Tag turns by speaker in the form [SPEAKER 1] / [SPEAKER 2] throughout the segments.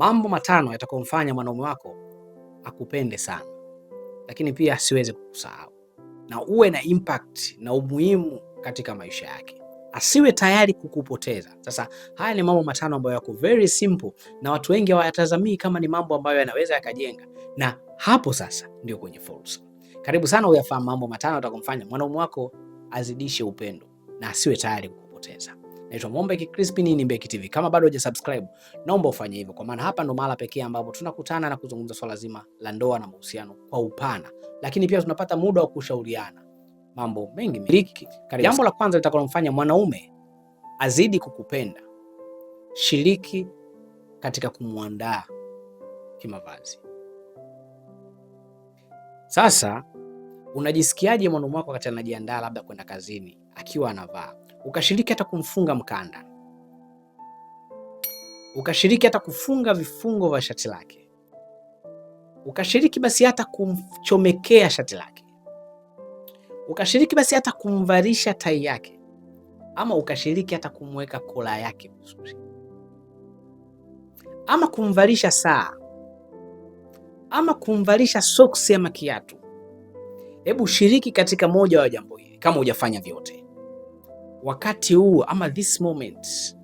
[SPEAKER 1] Mambo matano yatakayomfanya mwanaume wako akupende sana, lakini pia asiweze kukusahau na uwe na impact na umuhimu katika maisha yake, asiwe tayari kukupoteza. Sasa haya ni mambo matano ambayo yako very simple na watu wengi hawayatazamii kama ni mambo ambayo yanaweza yakajenga, na hapo sasa ndio kwenye fursa. Karibu sana uyafahamu mambo matano yatakayomfanya mwanaume wako azidishe upendo na asiwe tayari kukupoteza. Naitwa Mombeki Crispin, ni Mbeki TV. Kama bado hujasubscribe, naomba ufanye hivyo, kwa maana hapa ndo mahali pekee ambapo tunakutana na kuzungumza swala zima la ndoa na mahusiano kwa upana, lakini pia tunapata muda wa kushauriana mambo mengi. Jambo la kwanza litakalomfanya mwanaume azidi kukupenda, shiriki katika kumwandaa kimavazi. Sasa unajisikiaje mwanaume wako wakati anajiandaa labda kwenda kazini akiwa anavaa? Ukashiriki hata kumfunga mkanda, ukashiriki hata kufunga vifungo vya shati lake, ukashiriki basi hata kumchomekea shati lake, ukashiriki basi hata kumvarisha tai yake, ama ukashiriki hata kumweka kola yake vizuri, ama kumvarisha saa, ama kumvarisha socks ama kiatu. Hebu shiriki katika moja wa jambo hili kama hujafanya vyote. Wakati huu ama this moment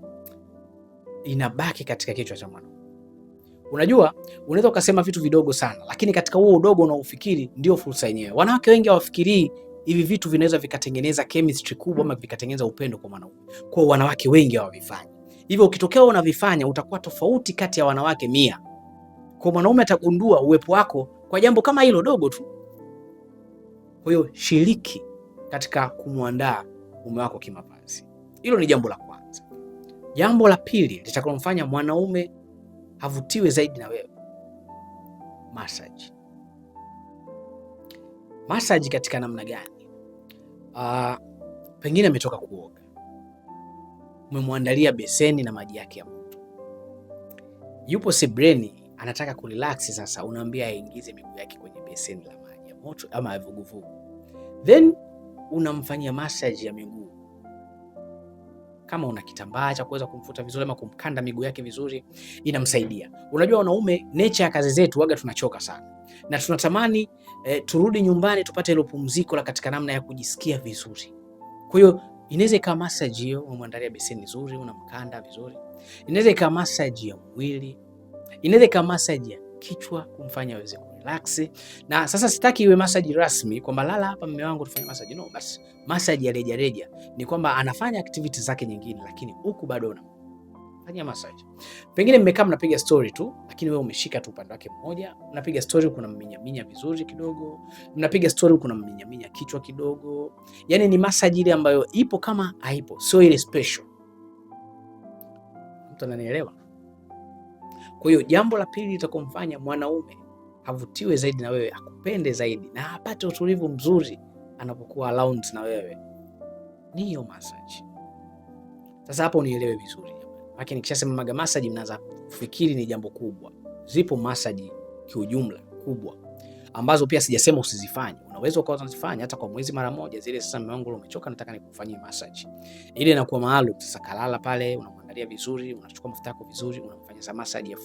[SPEAKER 1] inabaki katika kichwa cha mwanaume. Unajua, unaweza ukasema vitu vidogo sana, lakini katika huo udogo unaofikiri ndio fursa yenyewe. Wanawake wengi hawafikirii hivi vitu vinaweza vikatengeneza chemistry kubwa ama vikatengeneza upendo kwa mwanaume. Kwa hiyo wanawake wengi hawavifanyi. Hivyo ukitokea unavifanya utakuwa tofauti kati ya wanawake 100. Kwa mwanaume atagundua uwepo wako kwa jambo kama hilo dogo tu. Kwa hiyo shiriki katika kumwandaa mume wako kimavazi. Hilo ni jambo la kwanza. Jambo la pili litakalomfanya mwanaume havutiwe zaidi na wewe, massage. Massage katika namna gani? Pengine ametoka kuoga, umemwandalia beseni na maji yake ya moto, yupo sebreni anataka kurelax. Sasa unaambia aingize miguu yake kwenye beseni la maji ya moto ama ya vuguvugu, then unamfanyia massage ya miguu. Kama una kitambaa cha kuweza kumfuta vizuri ama kumkanda miguu yake vizuri, inamsaidia. Unajua wanaume, nature ya kazi zetu waga tunachoka sana na tunatamani turudi nyumbani tupate ile pumziko la katika namna ya kujisikia vizuri. Kwa hiyo inaweza ikawa massage hiyo, umwandalia beseni nzuri, unamkanda vizuri. Inaweza ikawa massage ya mwili, inaweza ikawa massage ya kichwa kumfanya aweze kurelax. Na sasa sitaki iwe massage rasmi kwamba lala hapa mume wangu tufanye massage. No, basi massage ya reja ni kwamba anafanya activities zake nyingine, lakini huku bado unafanya massage. Pengine mmekaa mnapiga story tu, lakini wewe umeshika tu upande wake mmoja, mnapiga story, kuna mminya vizuri kidogo, mnapiga story, kuna mminya kichwa kidogo. Yani ni massage ile ambayo ipo kama haipo, sio ile special. Mtu ananielewa? Kwa hiyo jambo la pili litakomfanya mwanaume havutiwe zaidi na wewe, akupende zaidi na apate utulivu mzuri anapokuwa around na wewe, ni hiyo massage. Sasa hapo unielewe vizuri jamani. Maana nikishasema massage mnaanza kufikiri ni jambo kubwa. Zipo massage kiujumla kubwa ambazo pia sijasema usizifanye. Unaweza ukaanza kuzifanya hata kwa mwezi mara moja. Zile sasa mume wangu umechoka, nataka nikufanyie massage. Ile inakuwa maalum. Sasa kalala pale, unamwandalia vizuri, unachukua mafuta yako vizuri, unamfanyia massage ya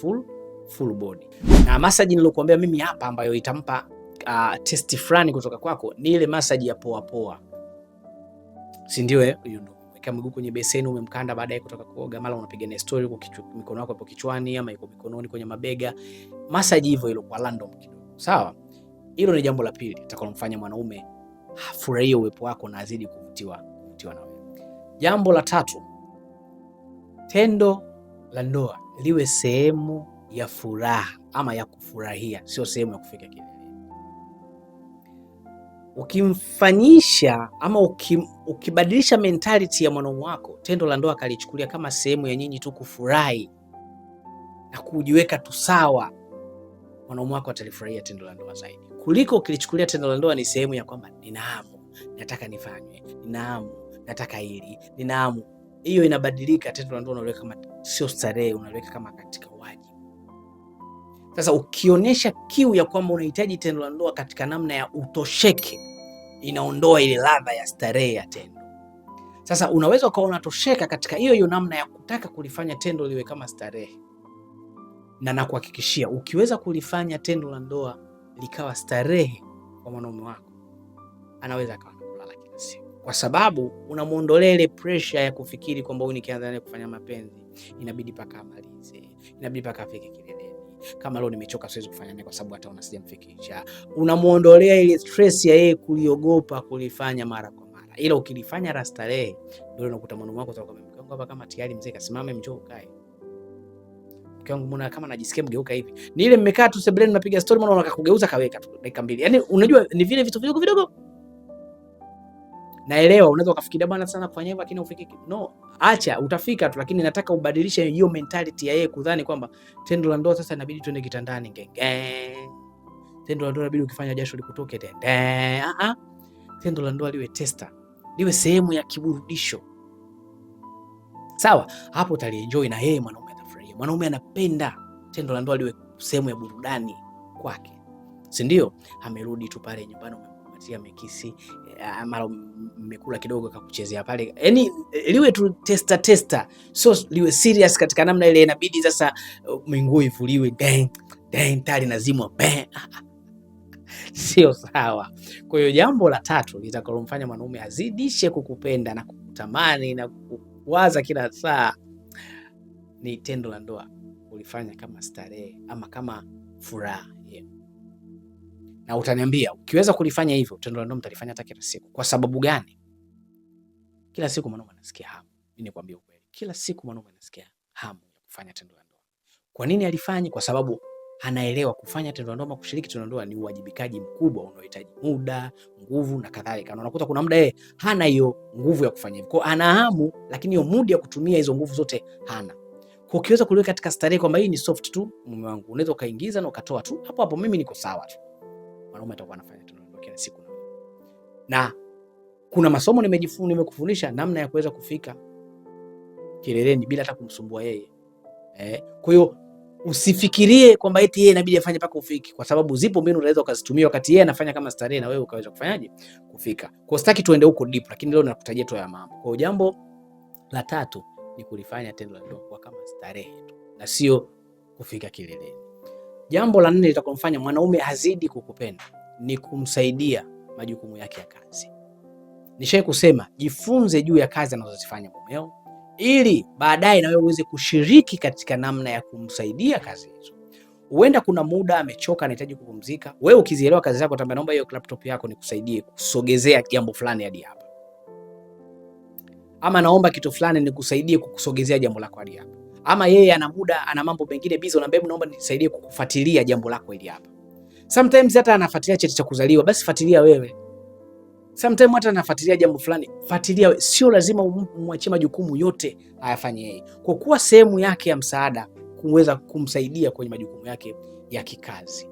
[SPEAKER 1] full body. Na massage nilokuambia mimi hapa ambayo itampa testi fulani kutoka kwako ni ile massage ya poa. Si ndio? Hiyo ndio. Weka miguu kwenye beseni, umemkanda, baadaye kutoka kuoga, mara unapiga na story kwa mikono yako hapo kichwani ama iko mikononi kwenye mabega. Massage hivyo ile kwa random kidogo. Sawa? Hilo ni jambo la pili litakalomfanya mwanaume afurahie uwepo wako na azidi kuvutiwa na wewe. Jambo la tatu, tendo la ndoa liwe sehemu ya furaha ama ya kufurahia, sio sehemu ya kufika kilele. Ukimfanyisha ama ukibadilisha mentality ya mwanaume wako, tendo la ndoa kalichukulia kama sehemu ya nyinyi tu kufurahi na kujiweka tu sawa, mwanaume wako atalifurahia tendo la ndoa zaidi kuliko ukilichukulia tendo la ndoa ni sehemu ya kwamba nina hamu, nataka nifanywe, nina hamu, nataka hili, nina hamu. Hiyo inabadilika. Tendo la ndoa unaliweka kama sio starehe, unaliweka kama katika wajibu. Sasa ukionyesha kiu ya kwamba unahitaji tendo la ndoa katika namna ya utosheke, inaondoa ile ladha ya starehe ya tendo. Sasa unaweza ukawa unatosheka katika hiyo namna ya kutaka kulifanya tendo liwe kama starehe. na nakuhakikishia ukiweza kulifanya tendo la ndoa likawa starehe kwa mwanaume wako, anaweza akawa kulala kila siku, kwa sababu unamuondolea ile pressure ya kufikiri kwamba huyu nikianza naye kufanya mapenzi inabidi paka amalize, inabidi paka afike kileleni. Kama leo nimechoka siwezi kufanya naye kwa sababu hata sijamfikisha. Unamuondolea ile stress ya yeye kuliogopa kulifanya mara kwa mara. Ila ukilifanya la starehe, ndio unakuta mwanaume wako atakwambia, mke wangu hapa kama tayari mzee kasimame, njoo ukae. Mke wangu mbona kama najisikia mgeuka hivi? Ni ile mmekaa tu sebuleni mnapiga story, mbona unataka kugeuza kaweka tu dakika 2. Yaani unajua ni vile vitu vidogo vidogo. Naelewa unaweza ukafikiria bwana sana kufanya hivyo lakini ufike. No, acha utafika tu, lakini nataka ubadilishe hiyo mentality ya yeye kudhani kwamba tendo la ndoa sasa inabidi twende kitandani ngenge. Tendo la ndoa inabidi ukifanya jasho likutoke tende. Tendo la ndoa liwe tester. Liwe sehemu ya kiburudisho. Sawa? Hapo utalienjoy na yeye mwanaume atafurahia. Mwanaume anapenda tendo la ndoa liwe sehemu ya burudani kwake. Si ndio? Amerudi tu pale nyumbani umemkubatia mekisi, mara mmekula kidogo akakuchezea pale. Yaani liwe tu tester. So liwe serious katika namna ile inabidi sasa mwinguo ivuliwe tali nazimwa. Sio sawa. Kwa hiyo jambo la tatu litakalomfanya mwanaume azidishe kukupenda na kukutamani na kuwaza kila saa ni tendo la ndoa ulifanya kama starehe ama kama furaha. Na utaniambia ukiweza kulifanya hivyo tendo la ndoa mtalifanya hata kila siku. Kwa sababu gani? Kila siku mwanaume anasikia hamu. Mimi nikwambia ukweli. Kila siku mwanaume anasikia hamu ya kufanya tendo la ndoa. Kwa nini alifanye? Kwa sababu anaelewa kufanya tendo la ndoa, kushiriki tendo la ndoa ni uwajibikaji mkubwa unaohitaji muda, nguvu na kadhalika. Na unakuta kuna muda yeye hana hiyo nguvu ya kufanya hivyo. Kwa ana hamu lakini hiyo muda ya kutumia hizo nguvu zote hana. Kwa ukiweza kuliweka katika starehe kwamba hii ni soft tu mume wangu, unaweza ukaingiza na ukatoa tu. Hapo hapo mimi niko sawa tu. Mwanaume atakuwa anafanya tendo la ndoa kila siku. Na kuna masomo nimekufundisha namna ya kuweza kufika kileleni bila hata kumsumbua yeye. Kwa hiyo usifikirie kwamba eti yeye inabidi afanye paka ufiki, kwa sababu zipo mbinu unaweza ukazitumia wakati yeye anafanya kama starehe na wewe ukaweza kufanyaje kufika. Kwa sitaki tuende huko deep, lakini leo nakutajia tu ya mambo. Kwa jambo la tatu ni kulifanya tendo la ndoa kwa kama starehe tu na sio kufika kileleni. Jambo la nne litakomfanya mwanaume azidi kukupenda ni kumsaidia majukumu yake ya kazi. Nishaye kusema jifunze juu ya kazi anazozifanya mumeo ili baadaye na wewe uweze kushiriki katika namna ya kumsaidia kazi hizo. Huenda kuna muda amechoka anahitaji kupumzika. Wewe ukizielewa kazi zako utambia naomba hiyo laptop yako nikusaidie kusogezea jambo fulani hadi hapa. Ama naomba kitu fulani nikusaidie kukusogezea jambo lako hadi hapa. Ama yeye ana muda ana mambo mengine busy na mbona naomba nisaidie kukufuatilia jambo lako hili hapa. Sometimes hata anafuatilia cheti cha kuzaliwa, basi fuatilia wewe. Sometimes hata anafuatilia jambo fulani, fuatilia wewe. Sio lazima umwachie majukumu yote ayafanye yeye. Kwa kuwa sehemu yake ya msaada kuweza kumsaidia kwenye majukumu yake ya kikazi.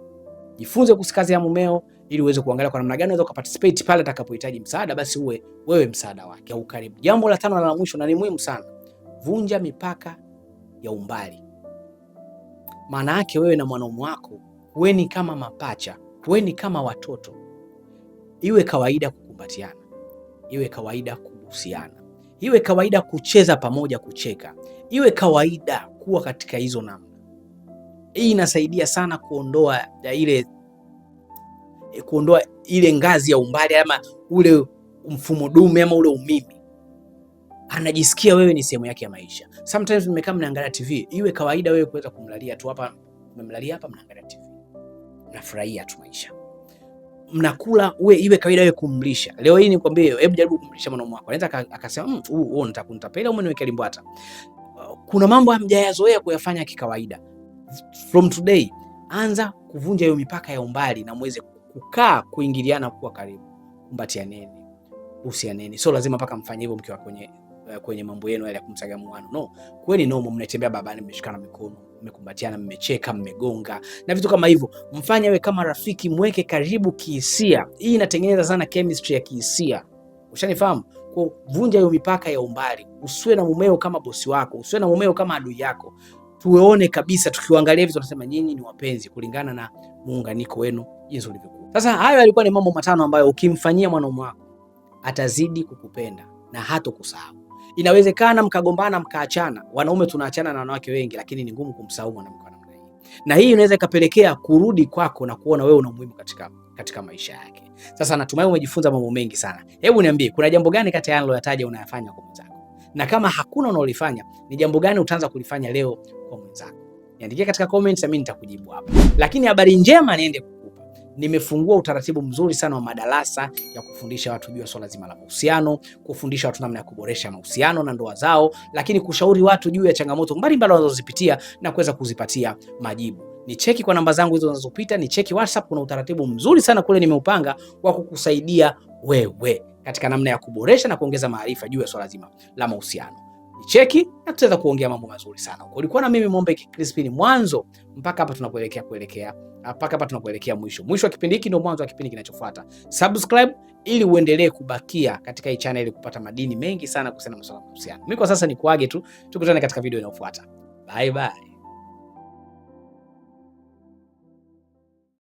[SPEAKER 1] Jifunze kusikazi ya mumeo ili uweze kuangalia kwa namna gani unaweza kuparticipate pale atakapohitaji msaada, basi uwe wewe msaada wake au karibu. Jambo la tano na la mwisho na ni muhimu sana. Vunja mipaka ya umbali. Maana yake wewe na mwanaume wako weni kama mapacha, weni kama watoto. Iwe kawaida kukumbatiana, iwe kawaida kubusiana, iwe kawaida kucheza pamoja, kucheka, iwe kawaida kuwa katika hizo namna. Hii inasaidia sana kuondoa ile ngazi ya umbali ama ule mfumo dume ama ule umimi. Anajisikia wewe ni sehemu yake ya maisha. Sometimes mmekaa mnaangalia TV, iwe kawaida wewe kuweza kumlalia tu hapa, mmemlalia hapa mnaangalia TV. Mnafurahia tu maisha. Mnakula iwe kawaida wewe kumlisha. Leo hii nikwambie, hebu jaribu kumlisha mwanaume wako. Anaweza akasema, wewe nitakunitapela au umeniwekea limbwata. Kuna mambo hamjayazoea kuyafanya kikawaida. From today, anza kuvunja hiyo mipaka ya umbali na muweze kukaa kuingiliana kuwa karibu. Kumbatianeni, usianeni. Sio lazima mpaka mfanye hivyo mkiwa kwenye mambo yenu ya kumsaga muano. No, kweni nomo, mnatembea babani mmeshikana mikono, mmekumbatiana, mmecheka, mmegonga na vitu kama hivyo. Mfanye wewe kama rafiki, mweke karibu kihisia. Hii inatengeneza sana chemistry ya kihisia. Ushanifahamu? Kwa vunja hiyo mipaka ya umbali. Usiwe na mumeo kama bosi wako, usiwe na mumeo kama adui yako. Tuone kabisa tukiwaangalia hivi tunasema nyinyi ni wapenzi kulingana na muunganiko wenu jinsi ulivyokuwa. Sasa hayo yalikuwa ni mambo matano ambayo ukimfanyia mwanaume wako atazidi kukupenda na hatokusahau. Inawezekana mkagombana mkaachana. Wanaume tunaachana na wanawake wengi, lakini ni ngumu kumsahau mwanamke wa namna hii. na hii inaweza ikapelekea kurudi kwako na kuona wewe una umuhimu katika maisha yake. Sasa natumai umejifunza mambo mengi sana. Hebu niambie, kuna jambo gani kati ya haya niliyotaja unayafanya kwa mwenzako? Na kama hakuna unaolifanya, ni jambo gani utaanza kulifanya leo kwa mwenzako? Niandikie katika comments, mimi nitakujibu hapa. Lakini habari njema niende kukupa, nimefungua utaratibu mzuri sana wa madarasa ya kufundisha watu juu ya swala zima la mahusiano, kufundisha watu namna ya kuboresha mahusiano na ndoa zao, lakini kushauri watu juu ya changamoto mbalimbali wanazozipitia na kuweza kuzipatia majibu. Ni cheki kwa namba zangu hizo zinazopita, ni cheki WhatsApp. Kuna utaratibu mzuri sana kule nimeupanga wa kukusaidia wewe katika namna ya kuboresha na kuongeza maarifa juu ya swala zima la mahusiano. Ni cheki na tutaweza kuongea mambo mazuri sana. Ulikuwa na mimi Mombek Crispin mwanzo mpaka hapa tunapoelekea mwisho. Mwisho wa kipindi hiki ndio mwanzo wa kipindi kinachofuata. Subscribe ili uendelee kubakia katika hii channel ili kupata madini mengi sana kuhusiana na masuala ya mahusiano. Mimi kwa sasa nikuage tu, tukutane katika video inayofuata. Bye bye.